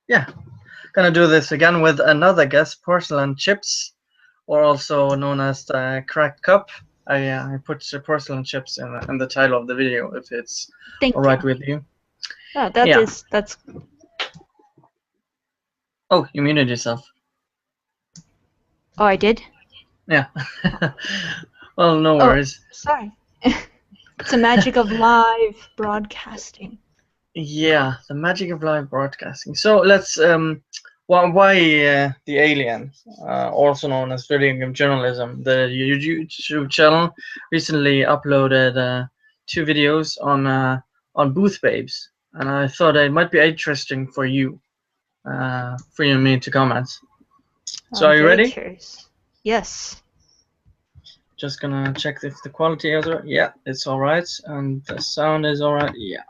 Yeah, gonna do this again with another guest, Porcelain Chips, or also known as the Cracked Cup. I put the porcelain chips in the title of the video if it's all Thank right you. with you. Oh, Yeah. that's. Oh, you muted yourself. Oh, I did. Yeah. Well, no Oh, worries. sorry. It's the magic of live broadcasting. Yeah, the magic of live broadcasting. So let's why the Alien, also known as video game journalism. The YouTube channel recently uploaded two videos on booth babes, and I thought it might be interesting for you and me to comment. So I'm are you very ready? curious. Yes. Just gonna check if the quality is right. Yeah, it's all right, and the sound is all right. Yeah.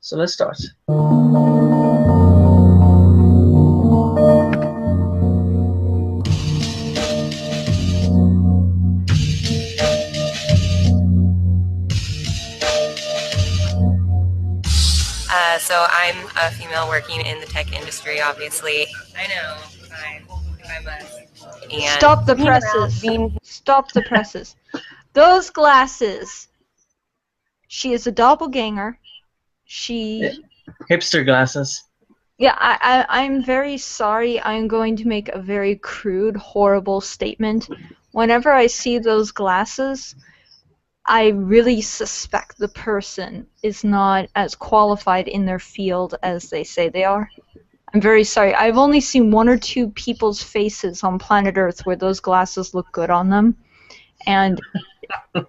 So let's start. So I'm a female working in the tech industry, obviously. I know, I must. And Stop the presses. Stop the presses. Those glasses. She is a doppelganger. Hipster glasses. Yeah, I'm very sorry. I'm going to make a very crude, horrible statement. Whenever I see those glasses, I really suspect the person is not as qualified in their field as they say they are. I'm very sorry. I've only seen one or two people's faces on planet Earth where those glasses look good on them. And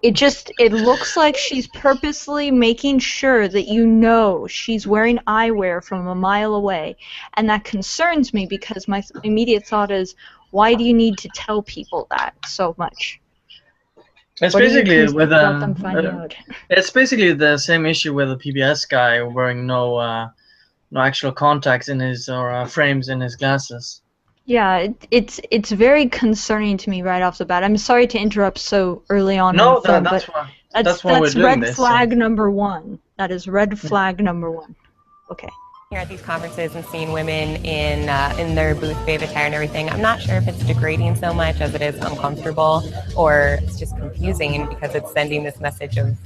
it looks like she's purposely making sure that you know she's wearing eyewear from a mile away. And that concerns me because my immediate thought is, why do you need to tell people that so much? It's What are you basically concerned with about them finding out? it's basically the same issue with the PBS guy wearing no actual contacts in his or frames in his glasses. Yeah, it's very concerning to me right off the bat. I'm sorry to interrupt so early on in No, the film, that's but why we're that's doing red this. flag number one. That is red flag number one. Okay. here at these conferences and seeing women in their booth babe attire and everything, I'm not sure if it's degrading so much as it is uncomfortable, or it's just confusing because it's sending this message of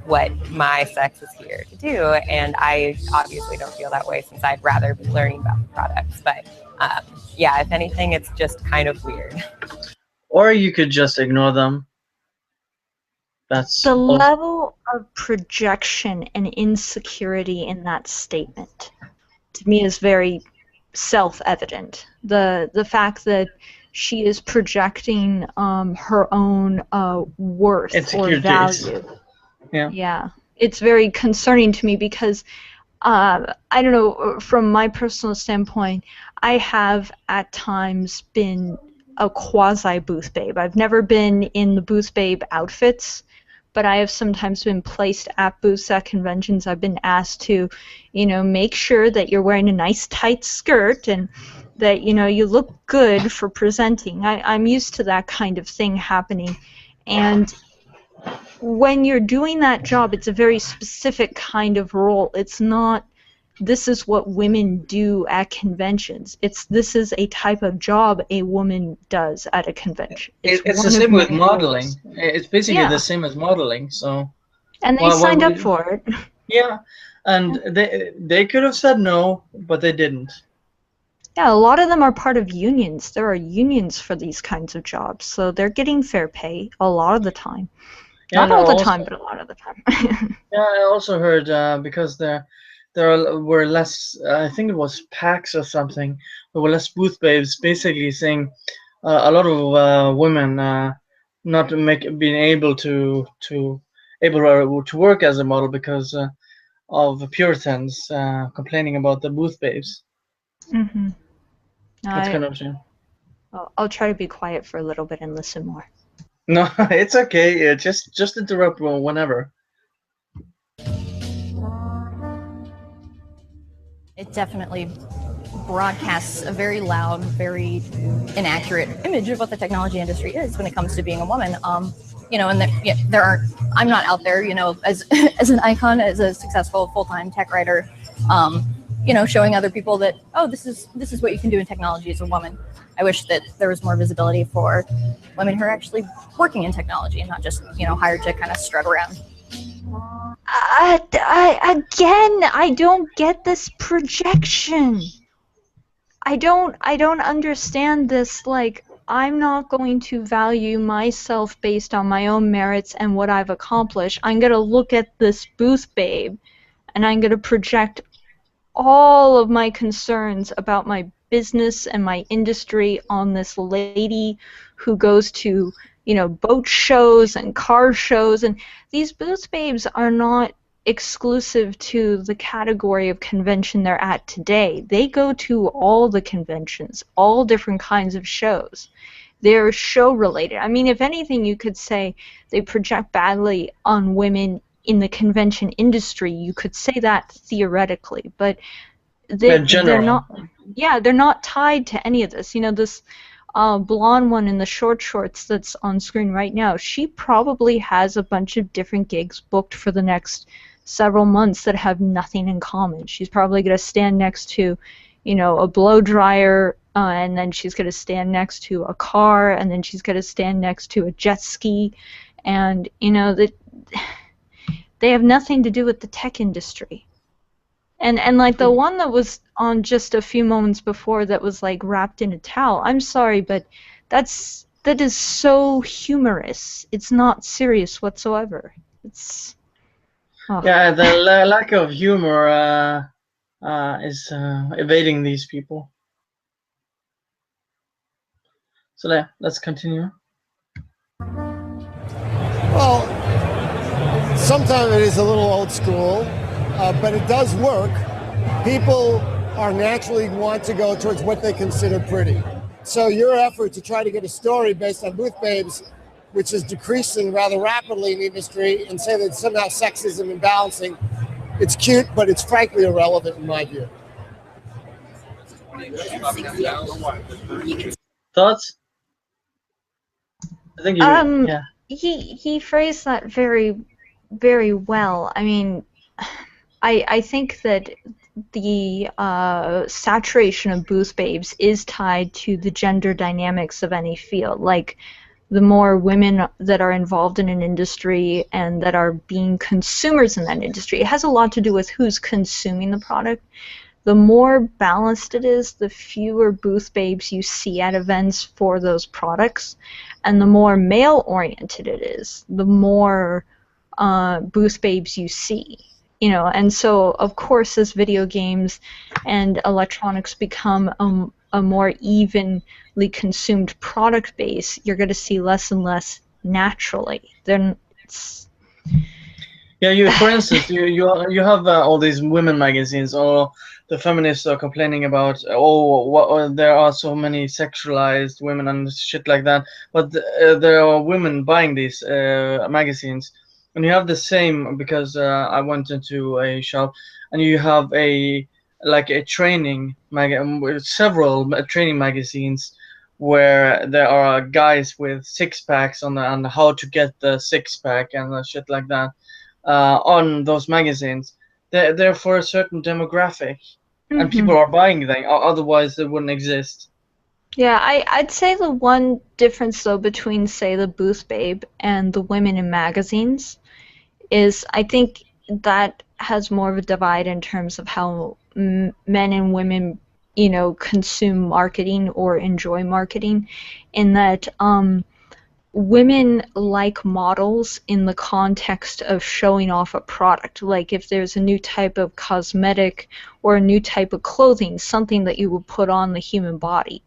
what my sex is here to do. And I obviously don't feel that way since I'd rather be learning about the products. But yeah, if anything, it's just kind of weird. Or you could just ignore them. That's the level of projection and insecurity in that statement to me is very self-evident. The fact that she is projecting her own worth or value. Yeah, it's very concerning to me because I don't know, from my personal standpoint, I have at times been a quasi booth babe. I've never been in the booth babe outfits, but I have sometimes been placed at booths at conventions. I've been asked to, make sure that you're wearing a nice tight skirt and that, you look good for presenting. I'm used to that kind of thing happening. And when you're doing that job, it's a very specific kind of role. It's not, this is what women do at conventions. This is a type of job a woman does at a convention. It's the same with modeling. It's basically the same as modeling. So. And they signed up for it. Yeah, and they could have said no, but they didn't. Yeah, a lot of them are part of unions. There are unions for these kinds of jobs, so they're getting fair pay a lot of the time. Yeah, Not all the time, but a lot of the time. Yeah, I also heard because there were less. I think it was PAX or something. There were less booth babes, basically saying a lot of women not being able to work as a model because of Puritans complaining about the booth babes. Mm-hmm. That's kind of shame. I'll try to be quiet for a little bit and listen more. No, it's okay. Just interrupt whenever. It definitely broadcasts a very loud, very inaccurate image of what the technology industry is when it comes to being a woman. And there aren't. I'm not out there, as an icon, as a successful full-time tech writer. showing other people that, oh, this is what you can do in technology as a woman. I wish that there was more visibility for women who are actually working in technology and not just hired to kind of strut around. I don't get this projection. I don't understand this. Like, I'm not going to value myself based on my own merits and what I've accomplished. I'm going to look at this booth babe, and I'm going to project all of my concerns about my business and my industry on this lady who goes to, boat shows and car shows. And these booth babes are not exclusive to the category of convention they're at today. They go to all the conventions, all different kinds of shows. They're show related. I mean, if anything, you could say they project badly on women in the convention industry. You could say that theoretically, but they're not. Yeah, they're not tied to any of this. This blonde one in the short shorts that's on screen right now, she probably has a bunch of different gigs booked for the next several months that have nothing in common. She's probably going to stand next to, a blow dryer, and then she's going to stand next to a car, and then she's going to stand next to a jet ski, and that they have nothing to do with the tech industry. And like the one that was on just a few moments before that was like wrapped in a towel, I'm sorry, but that is so humorous. It's not serious whatsoever. It's Yeah, the lack of humor is evading these people. So yeah, let's continue. Well, sometimes it is a little old school, but it does work. People are naturally want to go towards what they consider pretty. So your effort to try to get a story based on booth babes, which is decreasing rather rapidly in the industry, and say that somehow sexism and balancing, it's cute, but it's frankly irrelevant in my view. Thoughts? I think you. Yeah. He phrased that very, very well. I mean, I think that the saturation of booth babes is tied to the gender dynamics of any field. Like, the more women that are involved in an industry and that are being consumers in that industry, it has a lot to do with who's consuming the product. The more balanced it is, the fewer booth babes you see at events for those products, and the more male-oriented it is, the more booth babes you see. And so, of course, as video games and electronics become a more evenly consumed product base, you're going to see less and less naturally. Then Yeah, for instance, you have all these women magazines, or the feminists are complaining about, there are so many sexualized women and shit like that. But there are women buying these magazines, and you have the same, because I went into a shop, and you have like a training several training magazines where there are guys with six packs on how to get the six pack and shit like that on those magazines. They're for a certain demographic, and people are buying them. Otherwise, they wouldn't exist. Yeah, I'd say the one difference though between, say, the booth babe and the women in magazines is, I think that has more of a divide in terms of how men and women, consume marketing or enjoy marketing, in that women like models in the context of showing off a product. Like, if there's a new type of cosmetic or a new type of clothing, something that you would put on the human body,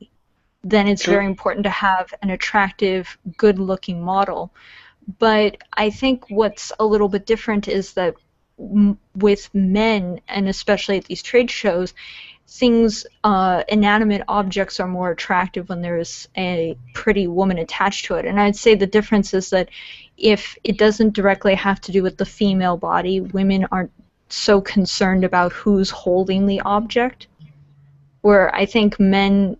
then it's very important to have an attractive, good-looking model. But I think what's a little bit different is that with men, and especially at these trade shows, things, inanimate objects are more attractive when there's a pretty woman attached to it. And I'd say the difference is that if it doesn't directly have to do with the female body, women aren't so concerned about who's holding the object. Where I think men,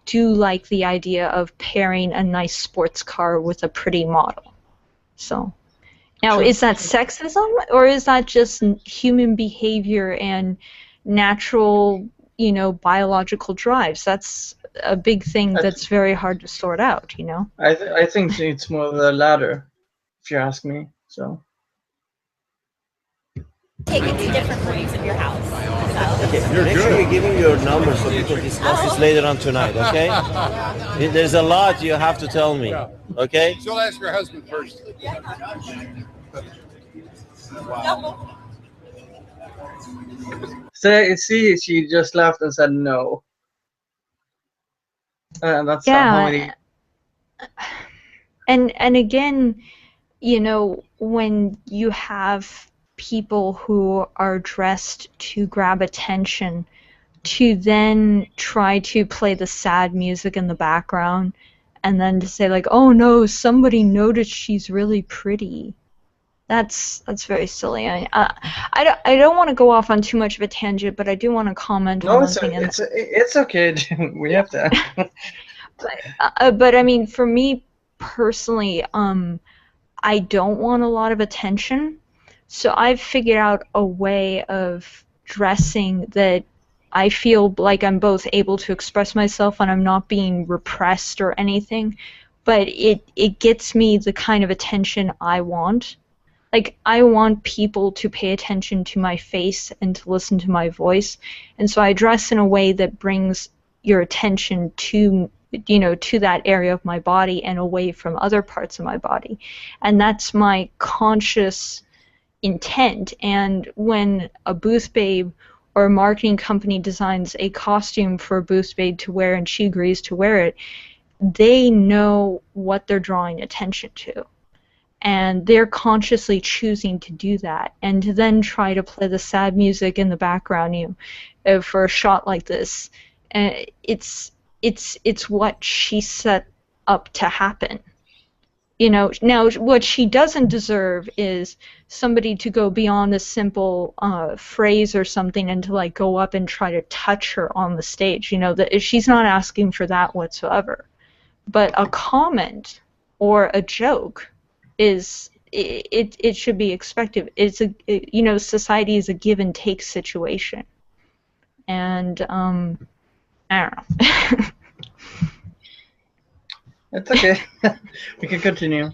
do like the idea of pairing a nice sports car with a pretty model. So, now, is that sexism, or is that just human behavior and natural, you know, biological drives. That's a big thing that's very hard to sort out, you know? I think it's more the latter, if you ask me. So. Take it to different rooms of your house. So. Okay, make sure you give him your number so we can discuss this later on tonight, okay? There's a lot you have to tell me, okay? She'll ask her husband first. Wow. So, see, she just laughed and said no. That's Yeah. how many. And again, you know, when you have people who are dressed to grab attention, to then try to play the sad music in the background, and then to say like, oh no, somebody noticed she's really pretty. That's very silly. I don't want to go off on too much of a tangent, but I do want to comment on one thing. It's okay. We have to. But I mean, for me personally, I don't want a lot of attention. So I've figured out a way of dressing that I feel like I'm both able to express myself and I'm not being repressed or anything, but it gets me the kind of attention I want. Like, I want people to pay attention to my face and to listen to my voice, and so I dress in a way that brings your attention to, you know, to that area of my body and away from other parts of my body. And that's my conscious intent. And when a booth babe or a marketing company designs a costume for a booth babe to wear and she agrees to wear it, they know what they're drawing attention to. And they're consciously choosing to do that. And to then try to play the sad music in the background, you know, for a shot like this, it's what she set up to happen. You know, now what she doesn't deserve is somebody to go beyond a simple phrase or something and to like go up and try to touch her on the stage. You know, that she's not asking for that whatsoever. But a comment or a joke is it should be expected. You know, society is a give and take situation. And I don't know. It's okay. We can continue.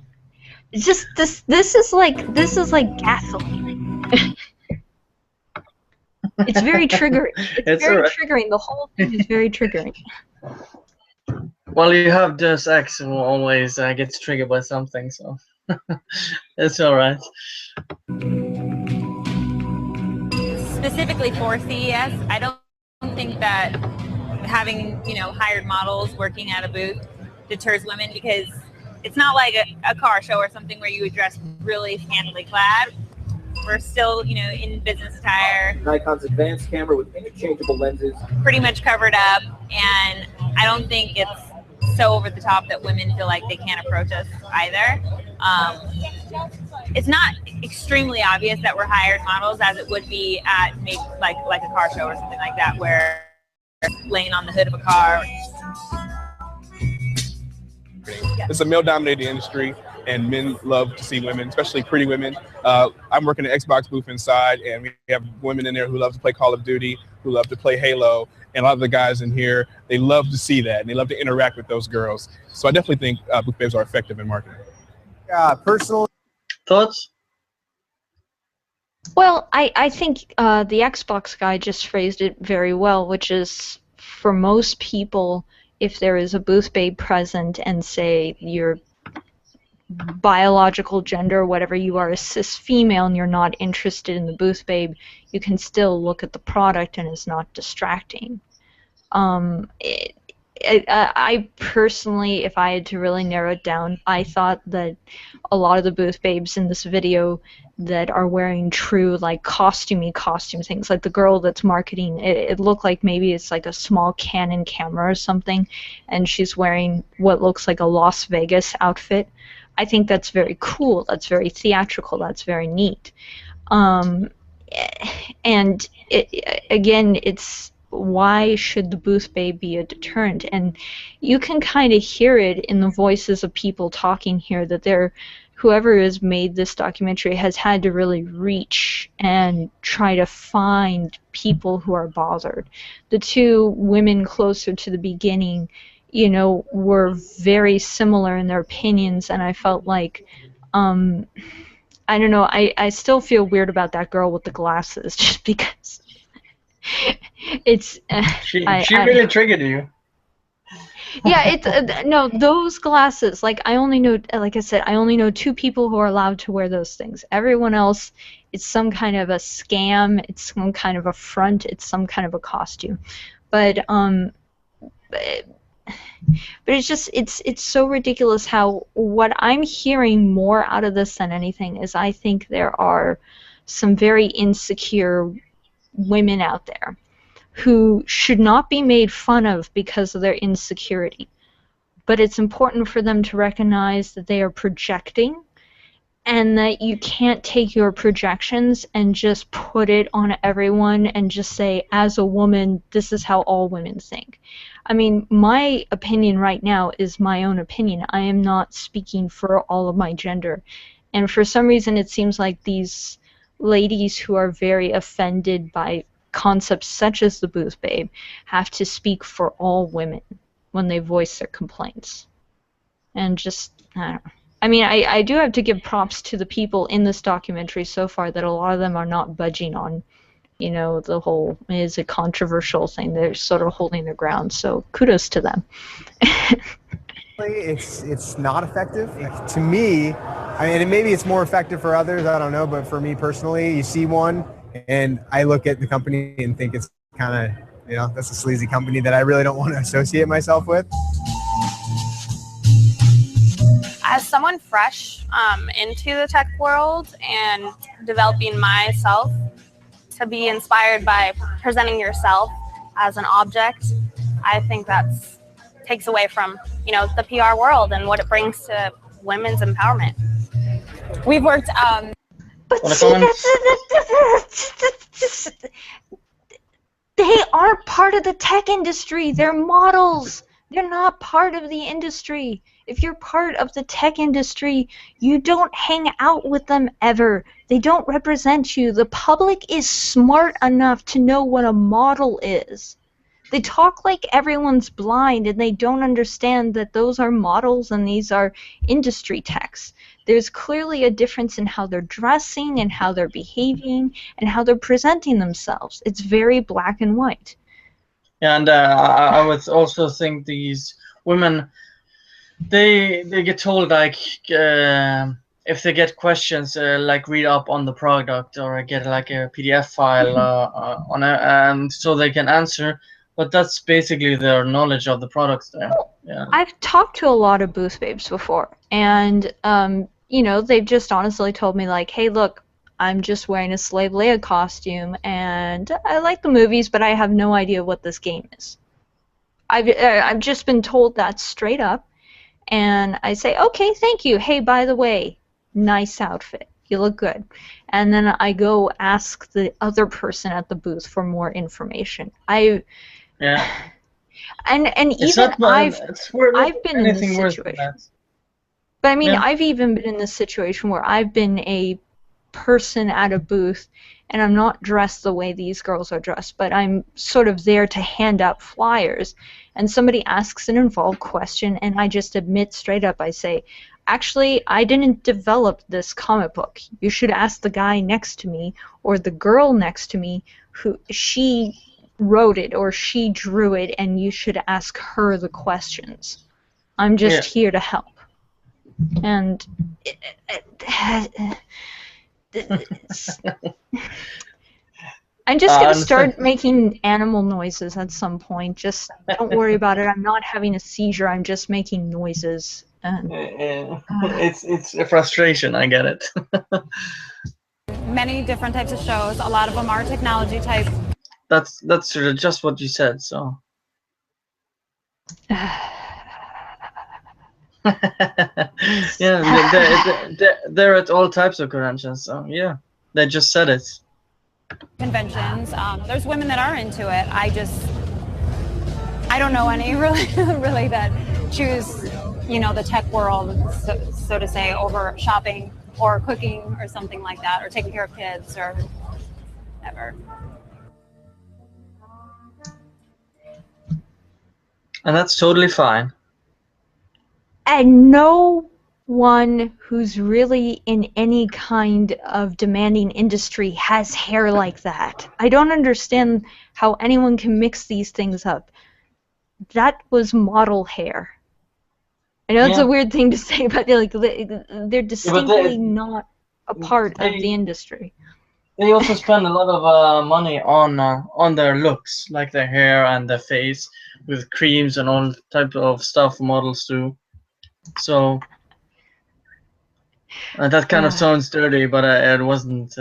It's just this is like gasoline. It's very triggering. It's very triggering. The whole thing is very triggering. Well, you have Deus Ex who always gets triggered by something, so it's all right. Specifically for CES, I don't think that having, you know, hired models working at a booth deters women, because it's not like a car show or something where you would dress really scantily clad. We're still, you know, in business attire. Nikon's advanced camera with interchangeable lenses. Pretty much covered up, and I don't think it's so over the top that women feel like they can't approach us either. It's not extremely obvious that we're hired models as it would be at maybe like a car show or something like that, where laying on the hood of a car. It's a male-dominated industry, and men love to see women, especially pretty women. I'm working at Xbox booth inside, and we have women in there who love to play Call of Duty, who love to play Halo, and a lot of the guys in here, they love to see that, and they love to interact with those girls. So I definitely think booth babes are effective in marketing. Personal thoughts? Well, I think the Xbox guy just phrased it very well, which is, for most people, if there is a booth babe present and say your biological gender, whatever you are, a cis female, and you're not interested in the booth babe, you can still look at the product and it's not distracting. I personally, if I had to really narrow it down, I thought that a lot of the booth babes in this video that are wearing true, like, costume things, like the girl that's marketing, it looked like maybe it's like a small Canon camera or something, and she's wearing what looks like a Las Vegas outfit. I think that's very cool, that's very theatrical, that's very neat. And again, it's, why should the booth babe be a deterrent? And you can kind of hear it in the voices of people talking here, that they're whoever has made this documentary has had to really reach and try to find people who are bothered. The two women closer to the beginning, were very similar in their opinions, and I felt like, I don't know, I still feel weird about that girl with the glasses, just because it's... She really triggered you. Yeah, it's no, those glasses, like I only know, like I said, I only know two people who are allowed to wear those things. Everyone else, it's some kind of a scam, it's some kind of a front, it's some kind of a costume. But it's just, it's so ridiculous how what I'm hearing more out of this than anything is I think there are some very insecure women out there who should not be made fun of because of their insecurity. But it's important for them to recognize that they are projecting, and that you can't take your projections and just put it on everyone and just say, as a woman, this is how all women think. I mean, my opinion right now is my own opinion. I am not speaking for all of my gender. And for some reason, it seems like these ladies who are very offended by concepts such as the booth babe have to speak for all women when they voice their complaints. And just, I don't know. I mean, I do have to give props to the people in this documentary so far that a lot of them are not budging on, the whole is a controversial thing. They're sort of holding their ground, so kudos to them. It's not effective. To me, I mean, and maybe it's more effective for others, I don't know, but for me personally, you see one, and I look at the company and think it's kind of, that's a sleazy company that I really don't want to associate myself with. As someone fresh into the tech world and developing myself, to be inspired by presenting yourself as an object, I think that's takes away from, the PR world and what it brings to women's empowerment. We've worked... But see, they aren't part of the tech industry. They're models. They're not part of the industry. If you're part of the tech industry, you don't hang out with them ever. They don't represent you. The public is smart enough to know what a model is. They talk like everyone's blind, and they don't understand that those are models and these are industry techs. There's clearly a difference in how they're dressing and how they're behaving and how they're presenting themselves. It's very black and white. And I would also think these women, they get told, like, if they get questions, like read up on the product or get like a PDF file on it, and so they can answer. But that's basically their knowledge of the products there. Yeah. I've talked to a lot of booth babes before, and they've just honestly told me, like, hey, look, I'm just wearing a Slave Leia costume, and I like the movies, but I have no idea what this game is. I've just been told that straight up, and I say, okay, thank you. Hey, by the way, nice outfit. You look good. And then I go ask the other person at the booth for more information. Yeah. And even I've been in this situation. But I mean, yeah. I've even been in this situation where I've been a person at a booth, and I'm not dressed the way these girls are dressed, but I'm sort of there to hand out flyers, and somebody asks an involved question, and I just admit straight up, I say, actually, I didn't develop this comic book. You should ask the guy next to me or the girl next to me who she wrote it or she drew it, and you should ask her the questions. I'm just here to help. And I'm just going to start making animal noises at some point. Just don't worry about it. I'm not having a seizure. I'm just making noises. It's a frustration. I get it. Many different types of shows. A lot of them are technology type. That's just what you said. So. Yeah, they're at all types of conventions. So yeah, they just said it. Conventions. There's women that are into it. I don't know any really that choose the tech world, so to say, over shopping or cooking or something like that, or taking care of kids or whatever. And that's totally fine. And no one who's really in any kind of demanding industry has hair like that. I don't understand how anyone can mix these things up. That was model hair. I know it's a weird thing to say, but they're distinctly not a part of the industry. They also spend a lot of money on their looks, like their hair and their face, with creams and all type of stuff models do. So that kind of sounds dirty, but it wasn't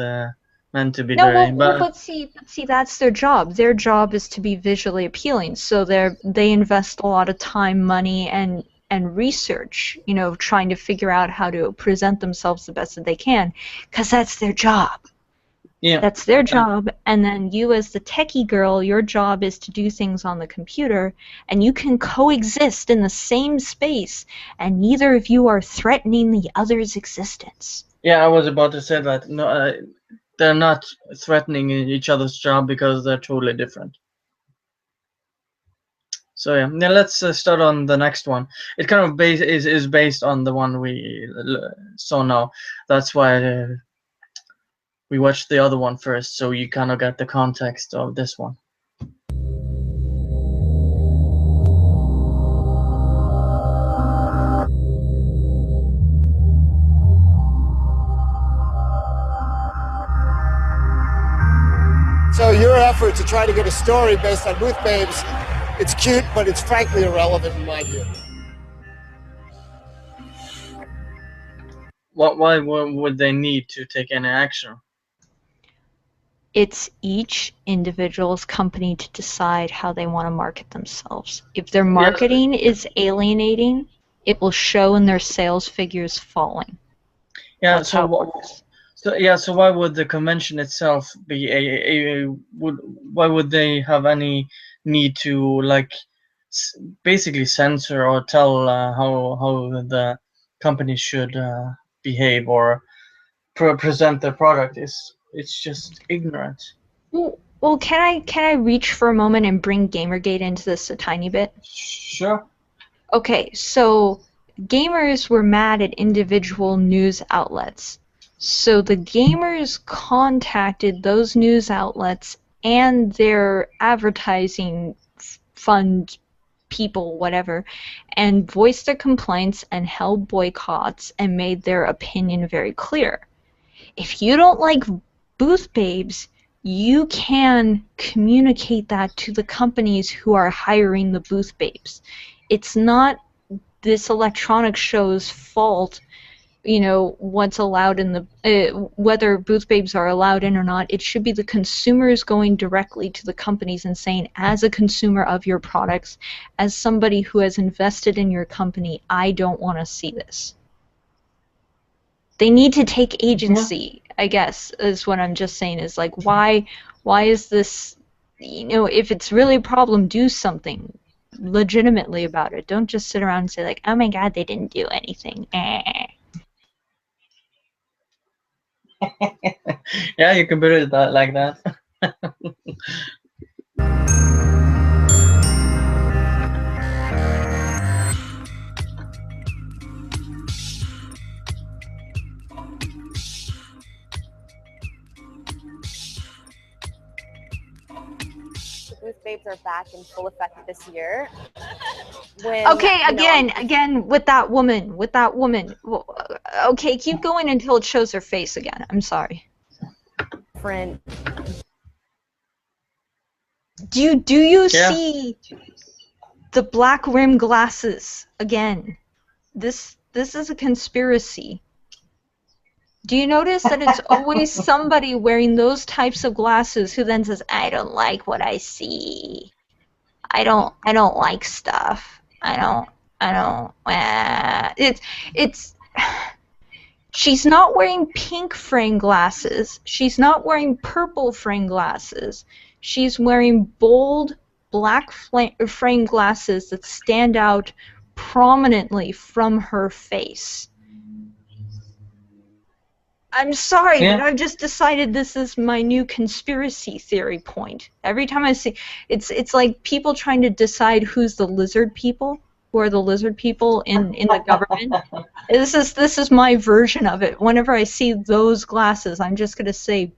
meant to be dirty. But see, that's their job. Their job is to be visually appealing. So they invest a lot of time, money, and research, trying to figure out how to present themselves the best that they can, because that's their job. Yeah. That's their job, and then you as the techie girl, your job is to do things on the computer, and you can coexist in the same space, and neither of you are threatening the other's existence. Yeah, I was about to say that. No, they're not threatening each other's job because they're totally different. So yeah, let's start on the next one. It kind of is based on the one we saw now. That's why we watched the other one first, so you kind of get the context of this one. So your effort to try to get a story based on Booth Babes, it's cute, but it's frankly irrelevant in my view. Why would they need to take any action? It's each individual's company to decide how they want to market themselves. If their marketing is alienating, it will show in their sales figures falling. Yeah, That's how it works. So why would the convention itself be why would they have any need to basically censor or tell how the company should behave or present their product? It's just ignorant. Well, can I reach for a moment and bring Gamergate into this a tiny bit? Sure. Okay, so gamers were mad at individual news outlets. So the gamers contacted those news outlets and their advertising fund people, whatever, and voiced their complaints and held boycotts and made their opinion very clear. If you don't like Booth Babes, you can communicate that to the companies who are hiring the Booth Babes. It's not this electronic show's fault, what's allowed in the whether Booth Babes are allowed in or not. It should be the consumers going directly to the companies and saying, as a consumer of your products, as somebody who has invested in your company, I don't want to see this. They need to take agency, I guess, is what I'm just saying, is like, why is this, if it's really a problem, do something legitimately about it. Don't just sit around and say, like, oh my god, they didn't do anything. Yeah, you can put it like that. Booth Babes are back in full effect this year. Okay, again, with that woman. Okay, keep going until it shows her face again. I'm sorry. Different. Do you see the black rim glasses again? This is a conspiracy. Do you notice that it's always somebody wearing those types of glasses who then says, I don't like what I see. I don't like stuff. It's she's not wearing pink frame glasses. She's not wearing purple frame glasses. She's wearing bold black frame glasses that stand out prominently from her face. I'm sorry, Yeah. but I've just decided this is my new conspiracy theory point. Every time I see, it's like people trying to decide who's the lizard people, who are the lizard people in the government. This is my version of it. Whenever I see those glasses, I'm just gonna say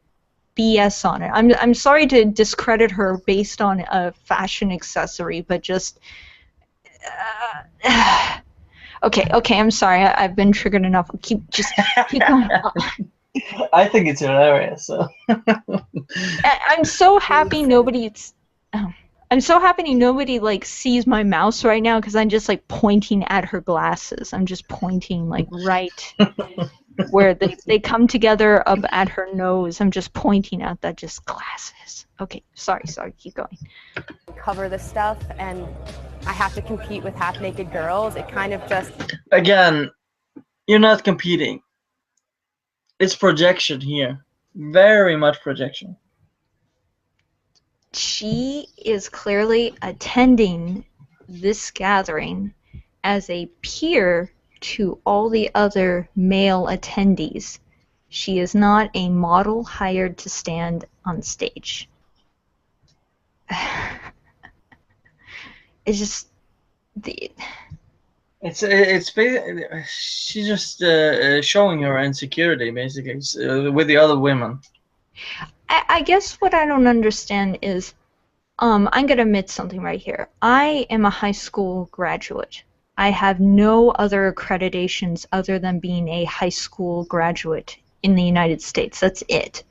BS on it. I'm sorry to discredit her based on a fashion accessory, but just okay. I'm sorry. I've been triggered enough. Keep going. I think it's hilarious. So. I'm so happy nobody's. I'm so happy nobody like sees my mouse right now because I'm just like pointing at her glasses. I'm just pointing like right where they come together up at her nose. I'm just pointing at that just glasses. Okay, sorry, keep going. Cover this stuff, and I have to compete with half-naked girls. It kind of just... Again, you're not competing. It's projection here. Very much projection. She is clearly attending this gathering as a peer to all the other male attendees. She is not a model hired to stand on stage. It's just she's just showing her insecurity basically with the other women. I guess what I don't understand is I'm going to admit something right here. I am a high school graduate. I have no other accreditations other than being a high school graduate in the United States. That's it.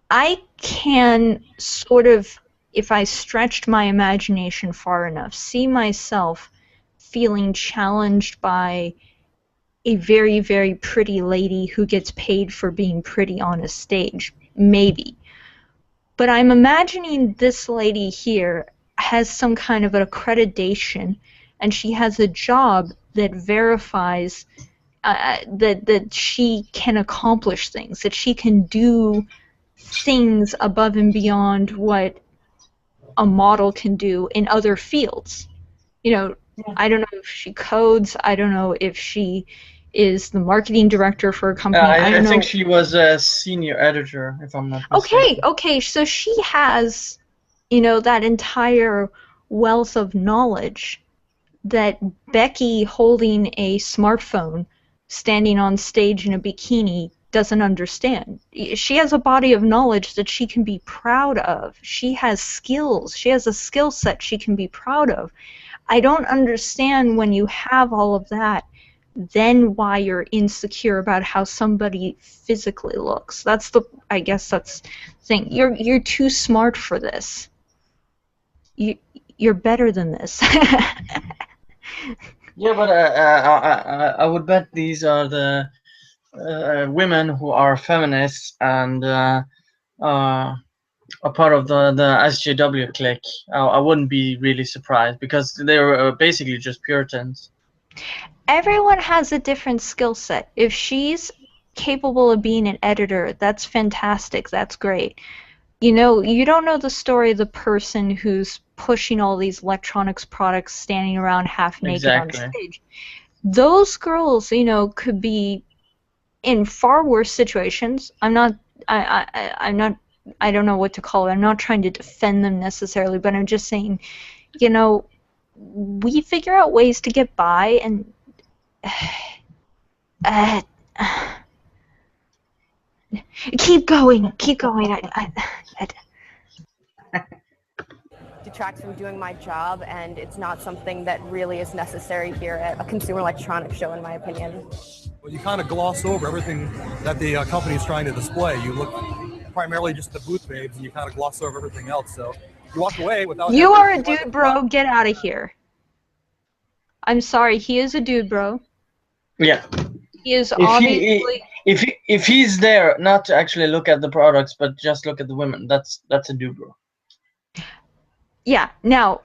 I can sort of, if I stretched my imagination far enough, see myself feeling challenged by a very, very pretty lady who gets paid for being pretty on a stage. Maybe. But I'm imagining this lady here has some kind of an accreditation, and she has a job that verifies that she can accomplish things, that she can do things above and beyond what a model can do in other fields. You know, I don't know if she codes, I don't know if she is the marketing director for a company. I think she was a senior editor, if I'm not mistaken. Okay, so she has, you know, that entire wealth of knowledge that Becky holding a smartphone, standing on stage in a bikini, doesn't understand. She has a body of knowledge that she can be proud of. She has skills. She has a skill set she can be proud of. I don't understand when you have all of that, then why you're insecure about how somebody physically looks. I guess that's the thing. You're too smart for this. You're better than this. Yeah, but I would bet these are the women who are feminists and are a part of the SJW clique. I wouldn't be really surprised because they're basically just Puritans. Everyone has a different skill set. If she's capable of being an editor, that's fantastic. That's great. You know, you don't know the story of the person who's pushing all these electronics products standing around half naked on stage. Those girls, you know, could be in far worse situations. I'm not I don't know what to call it. I'm not trying to defend them necessarily, but I'm just saying, you know, we figure out ways to get by, and keep going. Detracts from doing my job, and it's not something that really is necessary here at a consumer electronics show, in my opinion. Well, you kind of gloss over everything that the company is trying to display. You look primarily just at the booth babes, and you kind of gloss over everything else. So you walk away without... You are a dude, bro. Get out of here. I'm sorry. He is a dude, bro. Yeah. He is obviously... If he's there not to actually look at the products, but just look at the women, that's a dude, bro. Yeah. Now,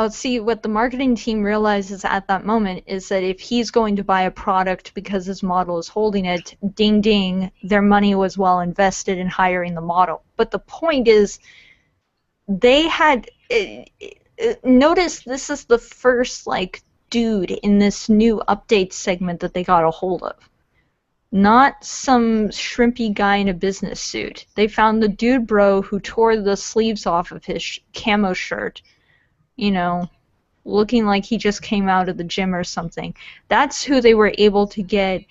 see, what the marketing team realizes at that moment is that if he's going to buy a product because his model is holding it, ding ding, their money was well invested in hiring the model. But the point is, they had... notice this is the first, like, dude in this new update segment that they got a hold of. Not some shrimpy guy in a business suit. They found the dude bro who tore the sleeves off of his camo shirt, you know, looking like he just came out of the gym or something. That's who they were able to get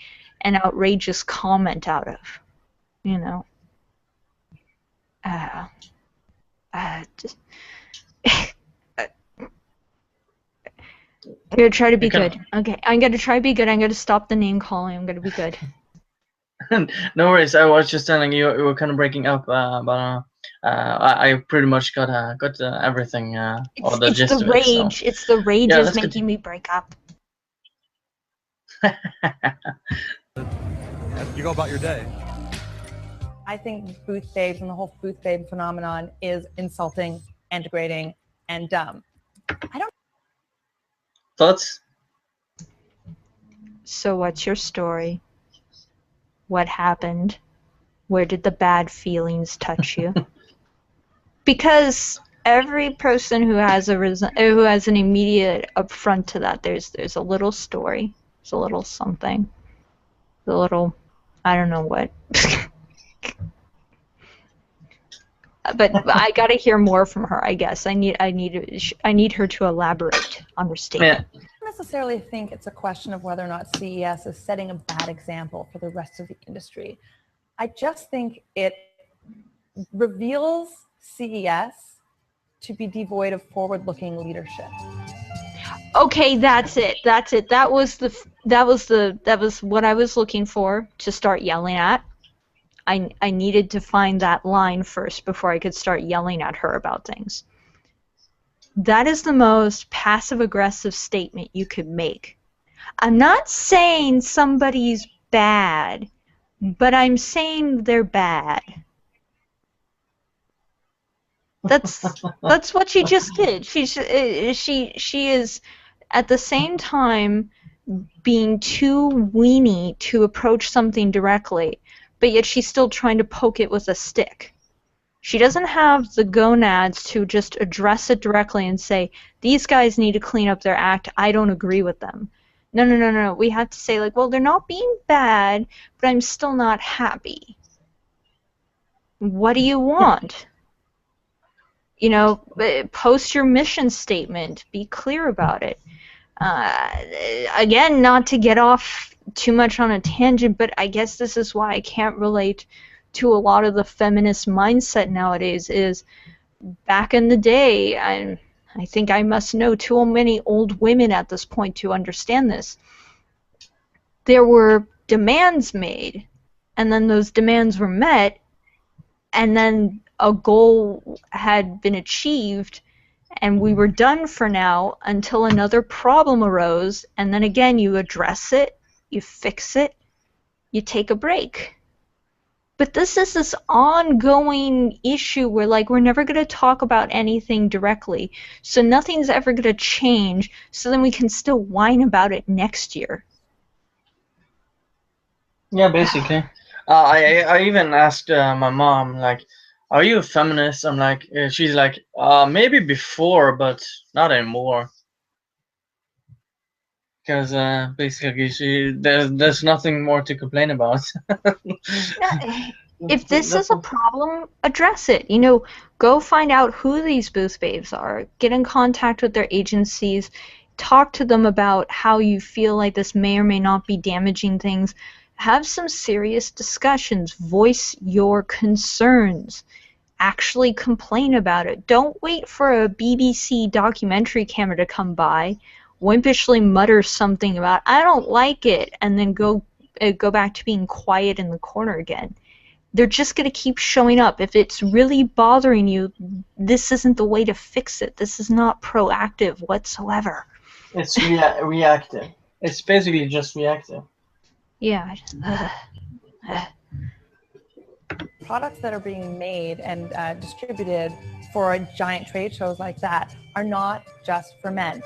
an outrageous comment out of, you know. Just I'm gonna try to be good. Okay, I'm gonna try to be good. I'm gonna stop the name calling. I'm gonna be good. No worries. I was just telling you you were kind of breaking up, but I pretty much got everything or the It's gist the of it. So rage. It's the rage yeah, is that's good. making me break up. You go about your day. I think booth babes and the whole booth babe phenomenon is insulting and degrading and dumb. I don't. Thoughts? So what's your story? What happened? Where did the bad feelings touch you? Because every person who has who has an immediate upfront to that, there's a little story, there's a little something, a little, I don't know what. But I gotta hear more from her. I guess I need her to elaborate on her statement. I don't necessarily think it's a question of whether or not CES is setting a bad example for the rest of the industry. I just think it reveals CES to be devoid of forward-looking leadership. Okay, that's it. That was what I was looking for to start yelling at. I needed to find that line first before I could start yelling at her about things. That is the most passive-aggressive statement you could make. I'm not saying somebody's bad, but I'm saying they're bad. That's what she just did. She is at the same time being too weenie to approach something directly, but yet she's still trying to poke it with a stick. She doesn't have the gonads to just address it directly and say, these guys need to clean up their act, I don't agree with them. No. We have to say, like, well, they're not being bad, but I'm still not happy. What do you want? You know, post your mission statement. Be clear about it. Again, not to get off too much on a tangent, but I guess this is why I can't relate to a lot of the feminist mindset nowadays. Is back in the day, I think I must know too many old women at this point to understand this. There were demands made, and then those demands were met, and then a goal had been achieved, and we were done for now until another problem arose, and then again you address it, you fix it, you take a break. But this is this ongoing issue where, like, we're never going to talk about anything directly, so nothing's ever going to change, so then we can still whine about it next year. Yeah, basically. I even asked my mom, like, are you a feminist? I'm like, she's like, maybe before, but not anymore. Because basically, there's nothing more to complain about. If this is a problem, address it. You know, go find out who these booth babes are. Get in contact with their agencies. Talk to them about how you feel like this may or may not be damaging things. Have some serious discussions. Voice your concerns. Actually complain about it. Don't wait for a BBC documentary camera to come by, wimpishly mutter something about, I don't like it, and then go back to being quiet in the corner again. They're just going to keep showing up. If it's really bothering you, this isn't the way to fix it. This is not proactive whatsoever. It's reactive. It's basically just reactive. Yeah. Products that are being made and distributed for giant trade shows like that are not just for men.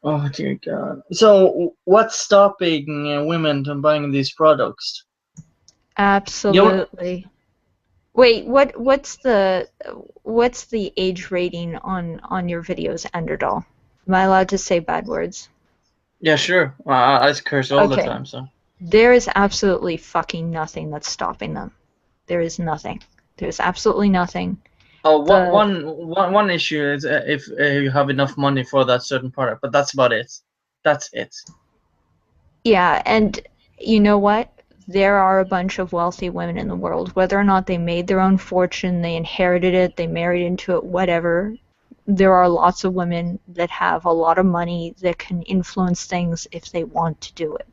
Oh dear God! So what's stopping women from buying these products? Absolutely. Wait, what's the age rating on your videos, Enderdoll? Am I allowed to say bad words? Yeah, sure. I curse all the Okay. time, so. There is absolutely fucking nothing that's stopping them. There is nothing. There's absolutely nothing. Oh, The- one issue is if you have enough money for that certain product, but that's about it. That's it. Yeah, and you know what? There are a bunch of wealthy women in the world. Whether or not they made their own fortune, they inherited it, they married into it, whatever. There are lots of women that have a lot of money that can influence things if they want to do it.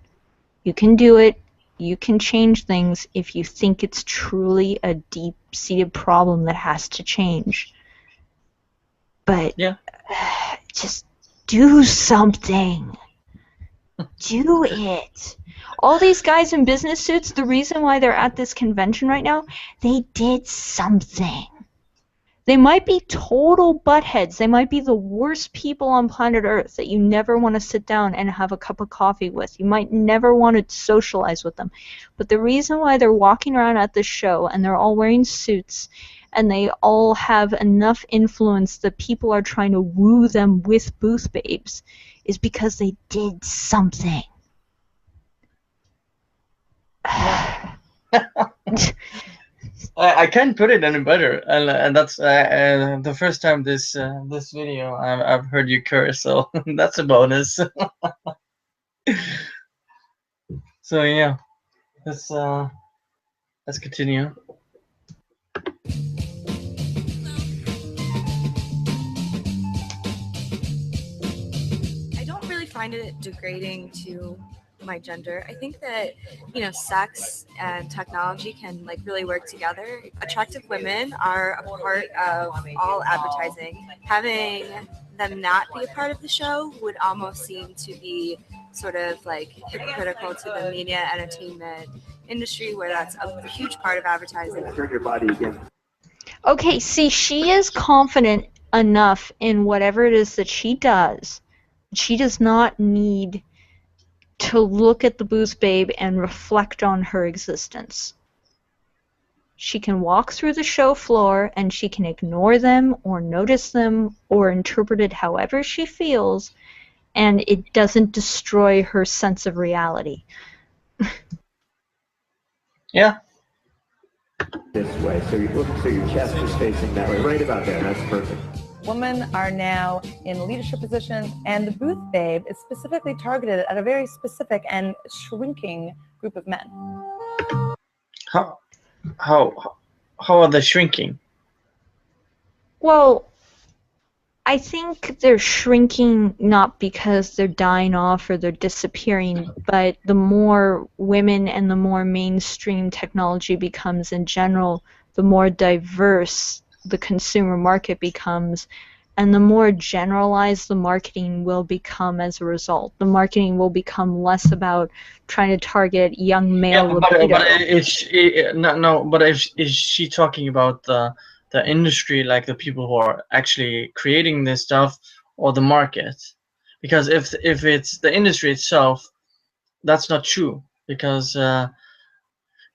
You can do it. You can change things if you think it's truly a deep-seated problem that has to change. But Yeah. just do something. Do it. All these guys in business suits, the reason why they're at this convention right now, they did something. They might be total buttheads. They might be the worst people on planet Earth that you never want to sit down and have a cup of coffee with. You might never want to socialize with them. But the reason why they're walking around at this show and they're all wearing suits and they all have enough influence that people are trying to woo them with booth babes is because they did something. I can't put it any better, and that's the first time this video I've heard you curse, so that's a bonus. So yeah, let's continue. I don't really find it degrading to my gender. I think that, you know, sex and technology can like really work together. Attractive women are a part of all advertising. Having them not be a part of the show would almost seem to be sort of like hypocritical to the media entertainment industry, where that's a huge part of advertising. Turn your body again. Okay, see, she is confident enough in whatever it is that she does. She does not need to look at the booth babe and reflect on her existence. She can walk through the show floor and she can ignore them or notice them or interpret it however she feels, and it doesn't destroy her sense of reality. Yeah. This way, so your chest is facing that way, right about there. That's perfect. Women are now in leadership positions, and the booth babe is specifically targeted at a very specific and shrinking group of men. How are they shrinking? Well, I think they're shrinking not because they're dying off or they're disappearing, but the more women and the more mainstream technology becomes in general, the more diverse the consumer market becomes, and the more generalized the marketing will become as a result. The marketing will become less about trying to target young male libido. But is she talking about the industry, like the people who are actually creating this stuff, or the market? Because if it's the industry itself, that's not true. Because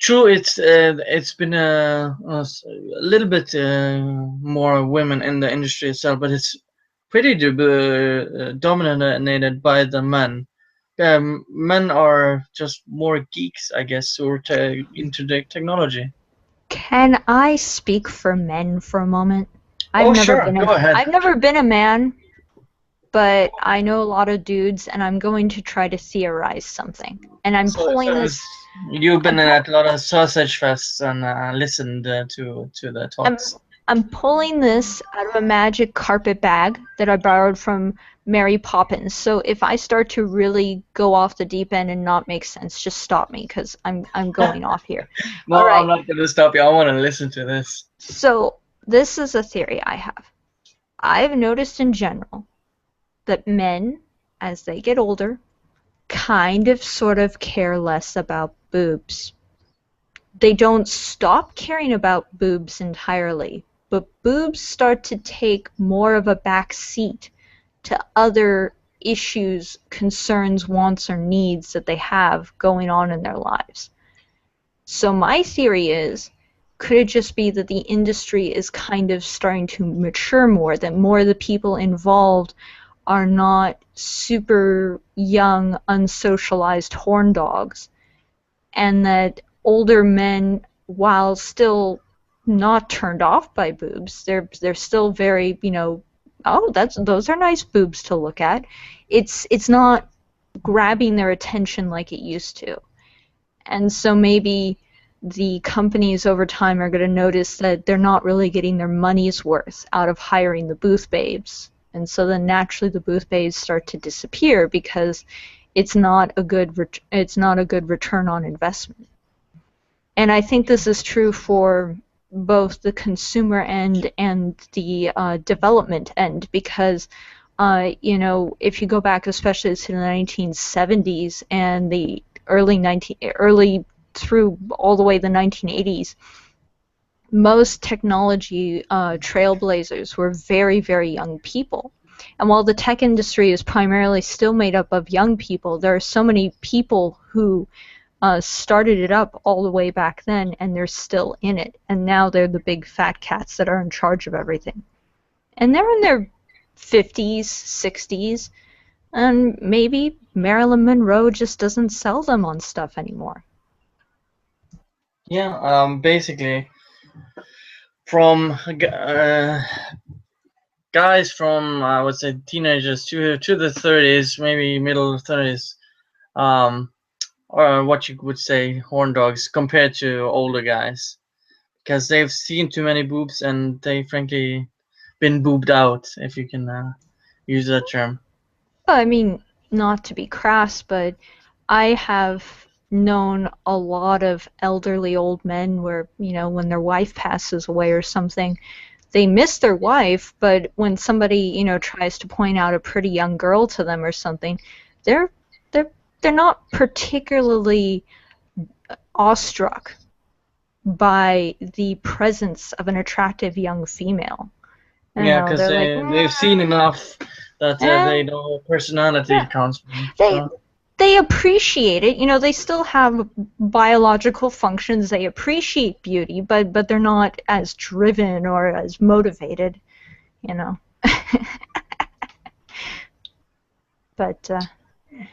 true, it's been a little bit more women in the industry itself, but it's pretty dominated by the men. Men are just more geeks, I guess, who are into the technology. Can I speak for men for a moment? Oh, sure. Go ahead. I've never been a man, but I know a lot of dudes, and I'm going to try to theorize something. And I'm pulling this. You've been at a lot of sausage fests and listened to the talks. I'm pulling this out of a magic carpet bag that I borrowed from Mary Poppins. So if I start to really go off the deep end and not make sense, just stop me, because I'm going off here. No, All right. I'm not going to stop you. I want to listen to this. So this is a theory I have. I've noticed in general that men, as they get older, kind of sort of care less about boobs. They don't stop caring about boobs entirely, but boobs start to take more of a back seat to other issues, concerns, wants, or needs that they have going on in their lives. So my theory is, could it just be that the industry is kind of starting to mature more, that more of the people involved are not super young, unsocialized horn dogs, and that older men, while still not turned off by boobs, they're still very, oh, those are nice boobs to look at. It's not grabbing their attention like it used to. And so maybe the companies over time are going to notice that they're not really getting their money's worth out of hiring the booth babes. And so then naturally the booth babes start to disappear because it's not a good return on investment. And I think this is true for both the consumer end and the development end, because if you go back especially to the 1970s and the early through all the way the 1980s, most technology trailblazers were very, very young people. And while the tech industry is primarily still made up of young people, there are so many people who started it up all the way back then, and they're still in it. And now they're the big fat cats that are in charge of everything. And they're in their 50s, 60s, and maybe Marilyn Monroe just doesn't sell them on stuff anymore. Yeah, basically, from guys from I would say teenagers to the 30s, maybe middle 30s, or what you would say horn dogs compared to older guys, because they've seen too many boobs and they frankly been boobed out, if you can use that term. I mean, not to be crass, but I have known a lot of elderly old men where, when their wife passes away or something, they miss their wife, but when somebody, tries to point out a pretty young girl to them or something, they're not particularly awestruck by the presence of an attractive young female. Yeah, because they've seen enough that they know personality counts. They appreciate it. They still have biological functions. They appreciate beauty, but they're not as driven or as motivated, But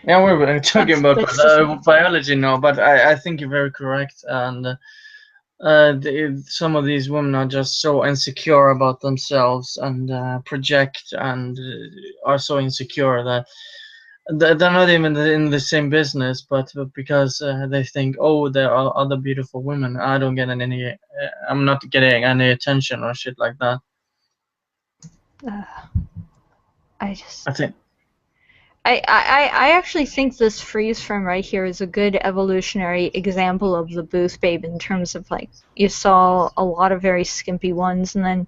yeah, we're talking about biology now, but I think you're very correct, and some of these women are just so insecure about themselves and project and are so insecure that they're not even in the same business, but because they think, oh, there are other beautiful women, I don't get any, I'm not getting any attention or shit like that. I actually think this freeze frame right here is a good evolutionary example of the booth babe, in terms of, like, you saw a lot of very skimpy ones and then,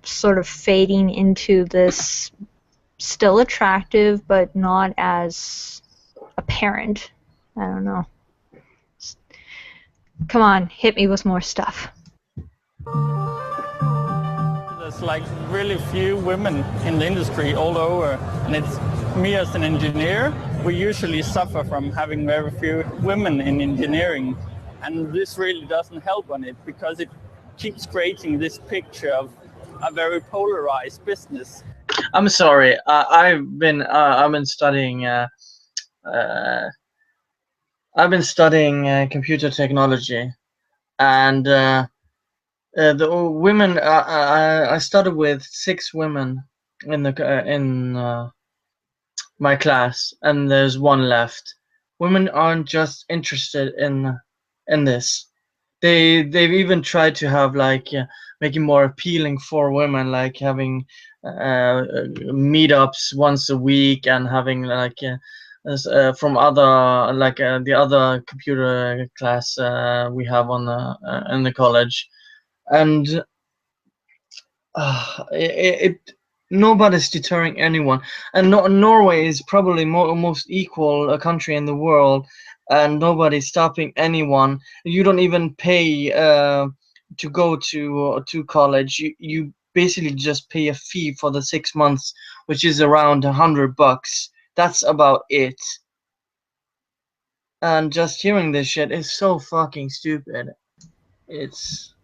sort of fading into this still attractive but not as apparent. I don't know. Come on, hit me with more stuff. There's like really few women in the industry all over, and it's me as an engineer, we usually suffer from having very few women in engineering, and this really doesn't help on it because it keeps creating this picture of a very polarized business. I'm sorry. I've been studying. I've been studying computer technology, and the women. I started with 6 women in my class, and there's 1 left. Women aren't just interested in this. They've even tried to have making more appealing for women, like having meetups once a week and having from other the other computer class we have on in the college, and nobody's deterring anyone. And Norway is probably most equal a country in the world, and nobody's stopping anyone. You don't even pay to go to college. You basically just pay a fee for the 6 months, which is around $100. That's about it. And just hearing this shit is so fucking stupid. It's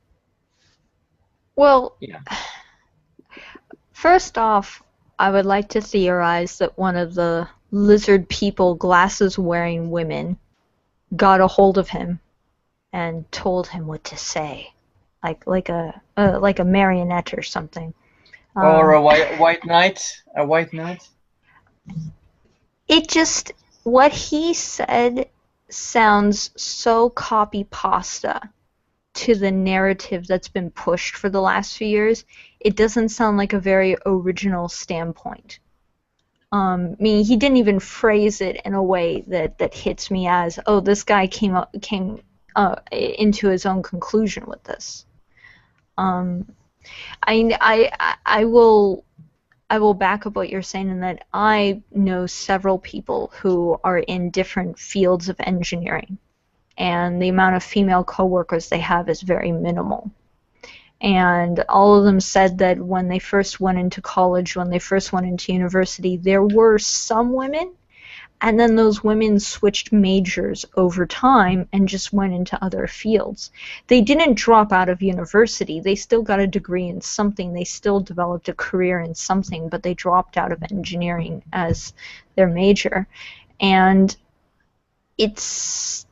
well, yeah. First off, I would like to theorize that one of the lizard people, glasses-wearing women, got a hold of him and told him what to say, like a marionette or something. Or a white knight. A white knight. It just, what he said sounds so copy pasta to the narrative that's been pushed for the last few years. It doesn't sound like a very original standpoint. I mean, he didn't even phrase it in a way that hits me as, oh, this guy came into his own conclusion with this. I will back up what you're saying in that I know several people who are in different fields of engineering, and the amount of female coworkers they have is very minimal. And all of them said that when they first went into college, when they first went into university, there were some women, and then those women switched majors over time and just went into other fields. They didn't drop out of university. They still got a degree in something. They still developed a career in something, but they dropped out of engineering as their major. And it's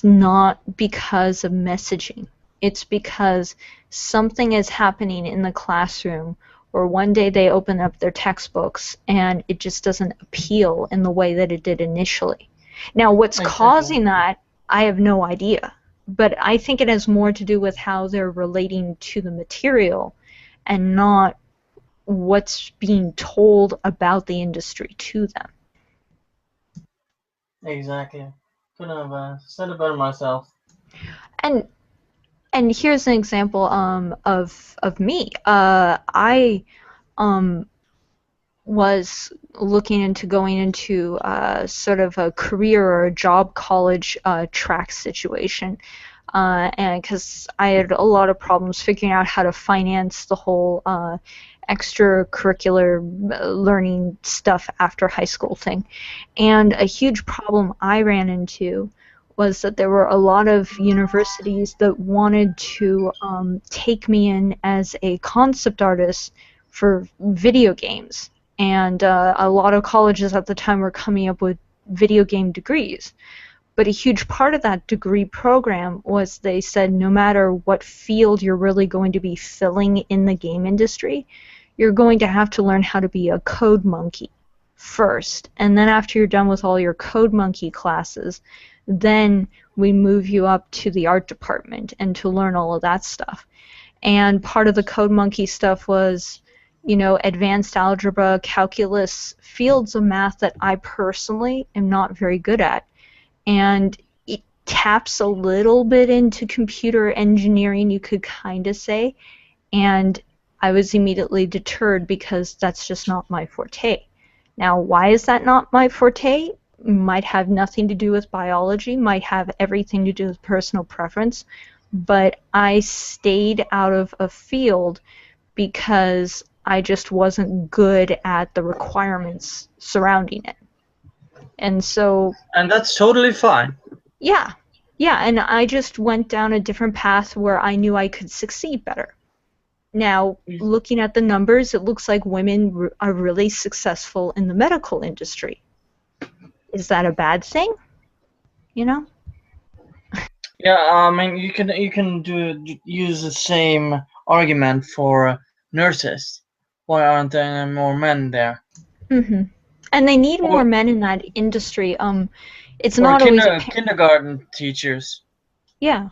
not because of messaging. It's because something is happening in the classroom, or one day they open up their textbooks and it just doesn't appeal in the way that it did initially. Now, what's causing that, I have no idea. But I think it has more to do with how they're relating to the material and not what's being told about the industry to them. Exactly. Couldn't have said it better myself. And here's an example of me. I was looking into going into sort of a career or a job college track situation, and because I had a lot of problems figuring out how to finance the whole extracurricular learning stuff after high school thing. And a huge problem I ran into was that there were a lot of universities that wanted to take me in as a concept artist for video games. And a lot of colleges at the time were coming up with video game degrees. But a huge part of that degree program was they said no matter what field you're really going to be filling in the game industry, you're going to have to learn how to be a code monkey first. And then after you're done with all your code monkey classes, then we move you up to the art department and to learn all of that stuff. And part of the code monkey stuff was, you know, advanced algebra, calculus, fields of math that I personally am not very good at. And it taps a little bit into computer engineering, you could kind of say, and I was immediately deterred because that's just not my forte. Now, why is that not my forte? Might have nothing to do with biology, might have everything to do with personal preference, but I stayed out of a field because I just wasn't good at the requirements surrounding it. And so... And that's totally fine. Yeah, and I just went down a different path where I knew I could succeed better. Now, looking at the numbers, it looks like women are really successful in the medical industry. Is that a bad thing? You know? Yeah, I mean, you can use the same argument for nurses. Why aren't there any more men there? Mm-hmm. And they need more men in that industry. It's or not always kindergarten teachers. Yeah,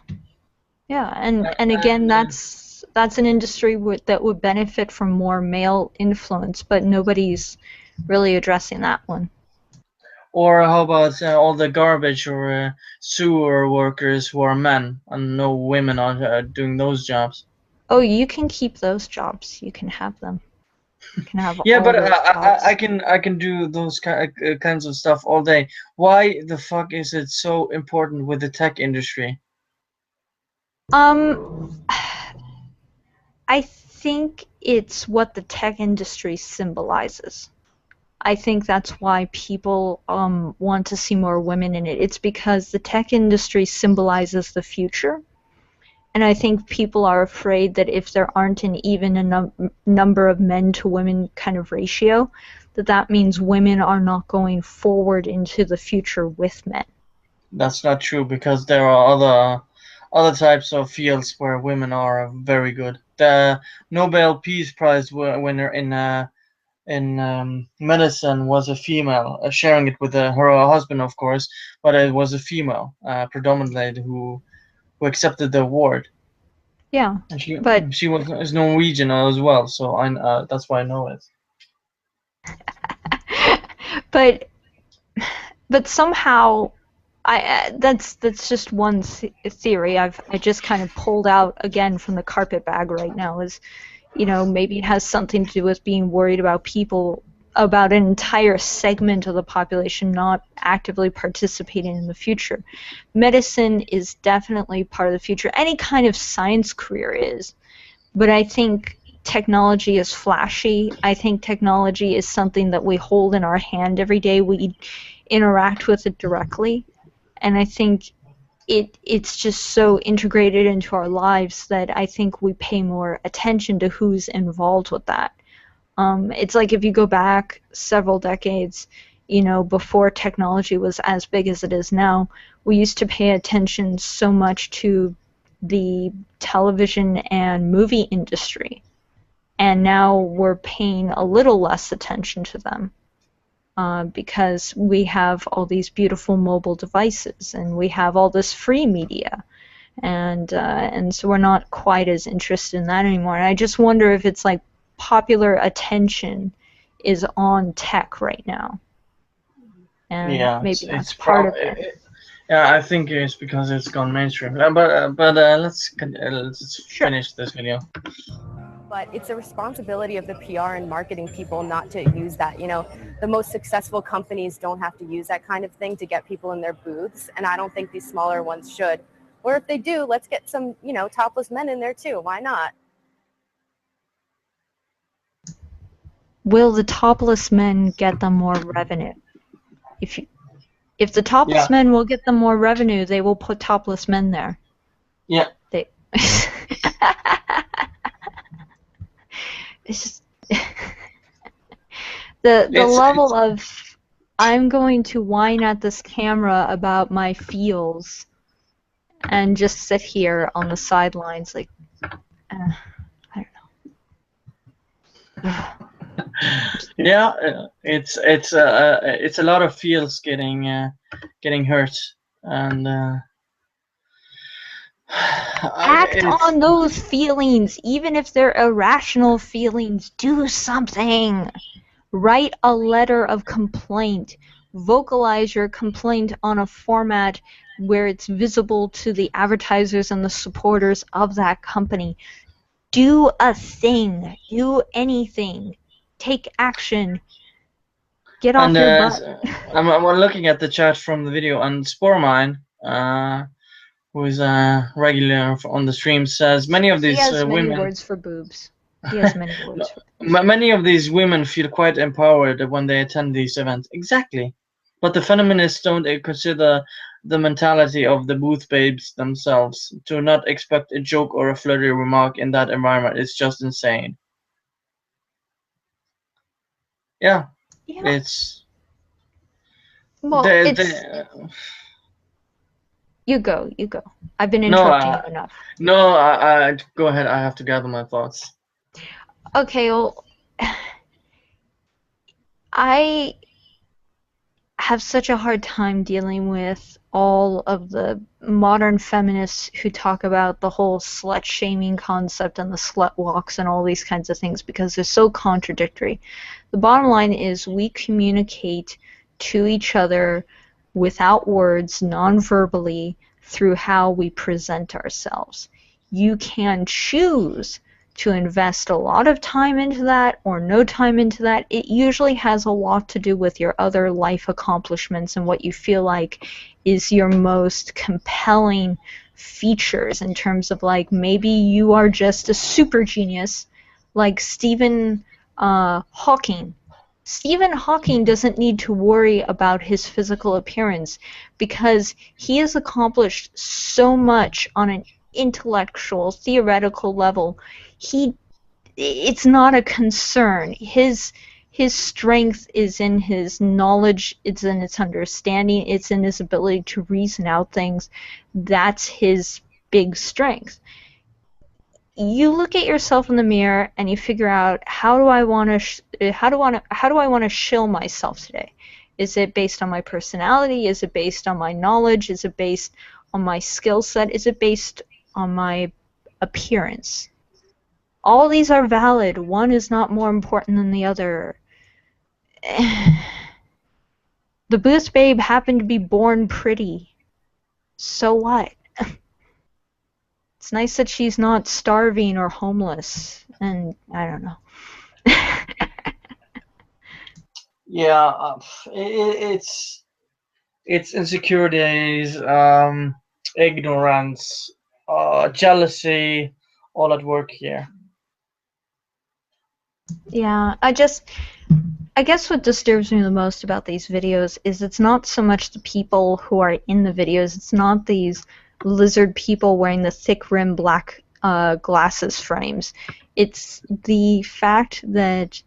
and again, that's an industry that would benefit from more male influence, but nobody's really addressing that one. Or how about all the garbage or sewer workers who are men and no women are doing those jobs? Oh, you can keep those jobs. You can have them. You can have yeah, all but those jobs. I can do those kinds of stuff all day. Why the fuck is it so important with the tech industry? I think it's what the tech industry symbolizes. I think that's why people want to see more women in it. It's because the tech industry symbolizes the future, And I think people are afraid that if there aren't an even number of men to women kind of ratio, that means women are not going forward into the future with men. That's not true, because there are other types of fields where women are very good. The Nobel Peace Prize winner in medicine was a female, sharing it with her husband, of course, but it was a female, predominantly, who accepted the award. Yeah, And but she was Norwegian as well, so that's why I know it. but somehow that's just one theory I just kind of pulled out again from the carpet bag right now. Is, maybe it has something to do with being worried about an entire segment of the population not actively participating in the future. Medicine is definitely part of the future. Any kind of science career is. But I think technology is flashy. I think technology is something that we hold in our hand every day. We interact with it directly. And I think it's just so integrated into our lives that I think we pay more attention to who's involved with that. It's like if you go back several decades, before technology was as big as it is now, we used to pay attention so much to the television and movie industry. And now we're paying a little less attention to them because we have all these beautiful mobile devices and we have all this free media. And so we're not quite as interested in that anymore. And I just wonder if it's like popular attention is on tech right now. And Yeah, maybe that's part of it. Yeah, I think it's because it's gone mainstream. But let's finish this video. But it's a responsibility of the PR and marketing people not to use that. The most successful companies don't have to use that kind of thing to get people in their booths, and I don't think these smaller ones should. Or if they do, let's get some, topless men in there too. Why not? Will the topless men get them more revenue? If the topless men will get them more revenue, they will put topless men there. Yeah. It's just the level of I'm going to whine at this camera about my feels and just sit here on the sidelines like I don't know. Yeah, it's a lot of feels getting hurt, and act on those feelings, even if they're irrational feelings. Do something. Write a letter of complaint. Vocalize your complaint on a format where it's visible to the advertisers and the supporters of that company. Do a thing. Do anything. Take action. Get off your butt. I'm looking at the chat from the video, and Spormine, who is a regular on the stream, says many of these he has many women. Words for boobs. He has many words for boobs. Many of these women feel quite empowered when they attend these events. Exactly. But the feminists don't consider the mentality of the booth babes themselves. To not expect a joke or a flirty remark in that environment is just insane. Yeah. It's. Well, You go. I've been interrupting you enough. No, I go ahead. I have to gather my thoughts. Okay, well, I have such a hard time dealing with all of the modern feminists who talk about the whole slut-shaming concept and the slut walks and all these kinds of things because they're so contradictory. The bottom line is we communicate to each other without words, non-verbally, through how we present ourselves. You can choose to invest a lot of time into that or no time into that. It usually has a lot to do with your other life accomplishments and what you feel like is your most compelling features in terms of like maybe you are just a super genius like Stephen Hawking. Stephen Hawking doesn't need to worry about his physical appearance because he has accomplished so much on an intellectual, theoretical level, it's not a concern. His strength is in his knowledge, it's in his understanding, it's in his ability to reason out things. That's his big strength. You look at yourself in the mirror and you figure out, how do I want to shill myself today? Is it based on my personality? Is it based on my knowledge? Is it based on my skill set? Is it based on my appearance? All these are valid. One is not more important than the other. The Boost Babe happened to be born pretty. So what? It's nice that she's not starving or homeless, and I don't know. Yeah, it's insecurities, ignorance, jealousy, all at work here. Yeah, I guess what disturbs me the most about these videos is it's not so much the people who are in the videos, it's not these lizard people wearing the thick rim black glasses frames. It's the fact that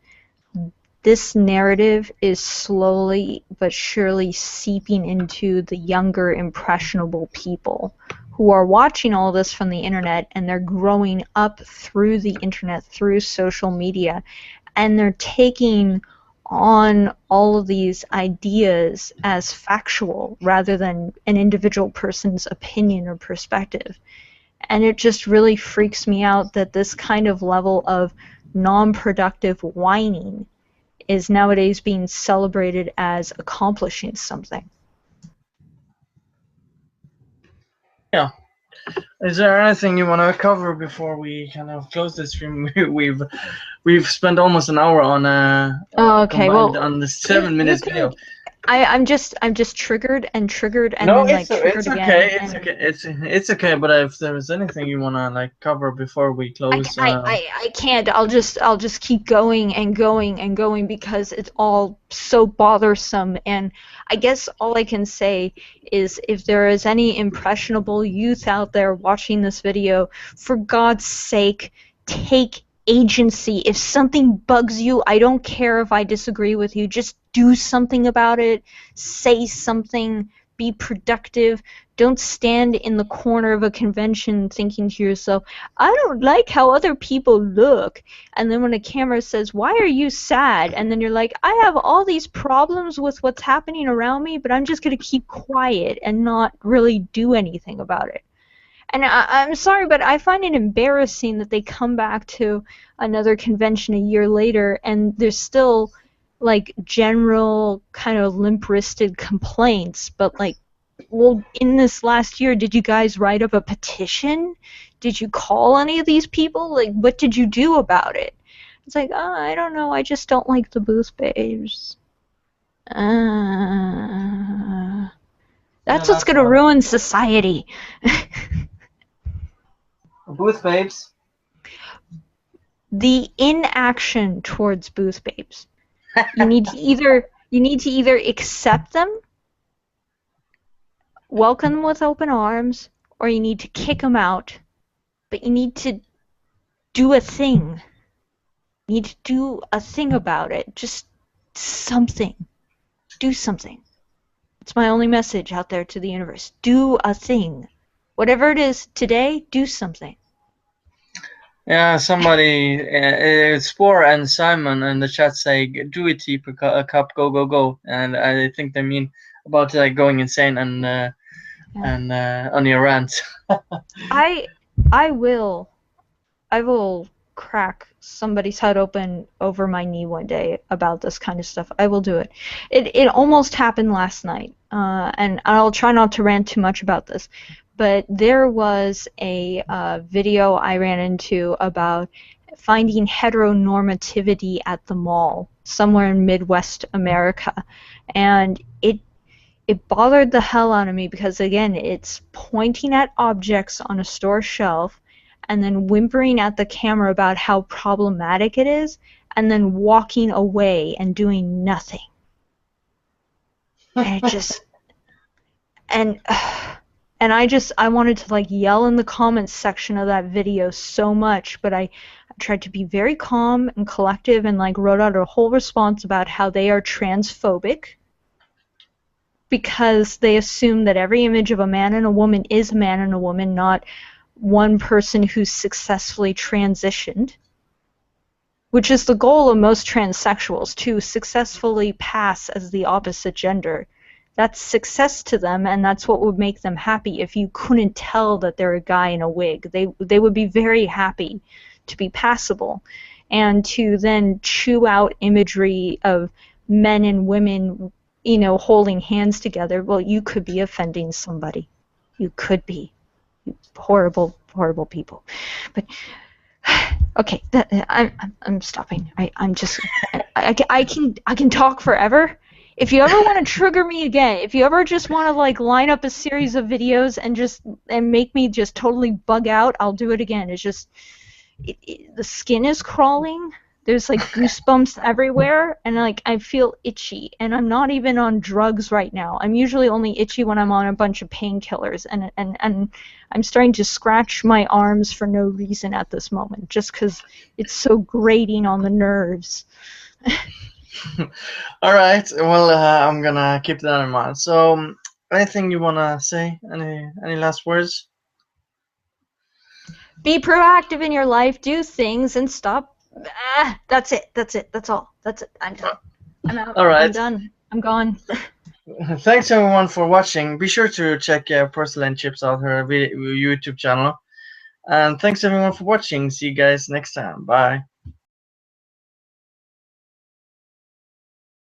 this narrative is slowly but surely seeping into the younger, impressionable people who are watching all this from the internet, and they're growing up through the internet, through social media, and they're taking on all of these ideas as factual rather than an individual person's opinion or perspective. And it just really freaks me out that this kind of level of non-productive whining is nowadays being celebrated as accomplishing something. Yeah. Is there anything you want to cover before we kind of close this stream? We've spent almost an hour on okay, well, on the 7 minutes video. I'm just triggered and triggered and No, then it's triggered okay. again. It's okay. It's okay. But if there is anything you wanna like cover before we close, I can't. I'll just keep going and going and going because it's all so bothersome. And I guess all I can say is, if there is any impressionable youth out there watching this video, for God's sake, take agency. If something bugs you, I don't care if I disagree with you, just do something about it. Say something. Be productive. Don't stand in the corner of a convention thinking to yourself, I don't like how other people look. And then when a camera says, why are you sad? And then you're like, I have all these problems with what's happening around me, but I'm just going to keep quiet and not really do anything about it. And I'm sorry, but I find it embarrassing that they come back to another convention a year later and there's still like general kind of limp-wristed complaints, but like, well, in this last year, did you guys write up a petition? Did you call any of these people? Like, what did you do about it? It's like, oh, I don't know, I just don't like the Booth Babes. That's what's gonna ruin society. Booth Babes. The inaction towards Booth Babes. You need to either accept them, welcome them with open arms, or you need to kick them out. But you need to do a thing. You need to do a thing about it. Just something. Do something. It's my only message out there to the universe. Do a thing. Whatever it is today, do something. Yeah, somebody, Spore and Simon in the chat say, do it, Teep, a cup, go, go, go. And I think they mean about going insane and on your rant. I will crack somebody's head open over my knee one day about this kind of stuff. I will do it. It almost happened last night, and I'll try not to rant too much about this. But there was a video I ran into about finding heteronormativity at the mall somewhere in Midwest America, and it bothered the hell out of me because, again, it's pointing at objects on a store shelf and then whimpering at the camera about how problematic it is and then walking away and doing nothing. And it just... And... And I wanted to like yell in the comments section of that video so much, but I tried to be very calm and collective and like wrote out a whole response about how they are transphobic because they assume that every image of a man and a woman is a man and a woman, not one person who's successfully transitioned, which is the goal of most transsexuals, to successfully pass as the opposite gender. That's success to them, and that's what would make them happy. If you couldn't tell that they're a guy in a wig, they would be very happy to be passable. And to then chew out imagery of men and women, you know, holding hands together, well, you could be offending somebody. You could be. You horrible, horrible people. But okay, I'm stopping. I can talk forever. If you ever want to trigger me again, if you ever just want to like line up a series of videos and make me just totally bug out, I'll do it again. It's just the skin is crawling. There's like goosebumps everywhere, and like I feel itchy, and I'm not even on drugs right now. I'm usually only itchy when I'm on a bunch of painkillers, and I'm starting to scratch my arms for no reason at this moment, just because it's so grating on the nerves. All right. Well, I'm gonna keep that in mind. So, anything you wanna say? Any last words? Be proactive in your life. Do things and stop. That's it. That's it. That's all. That's it. I'm done. I'm out. All right. I'm done. I'm gone. Thanks everyone for watching. Be sure to check Porcelain Chips out, her YouTube channel. And thanks everyone for watching. See you guys next time. Bye.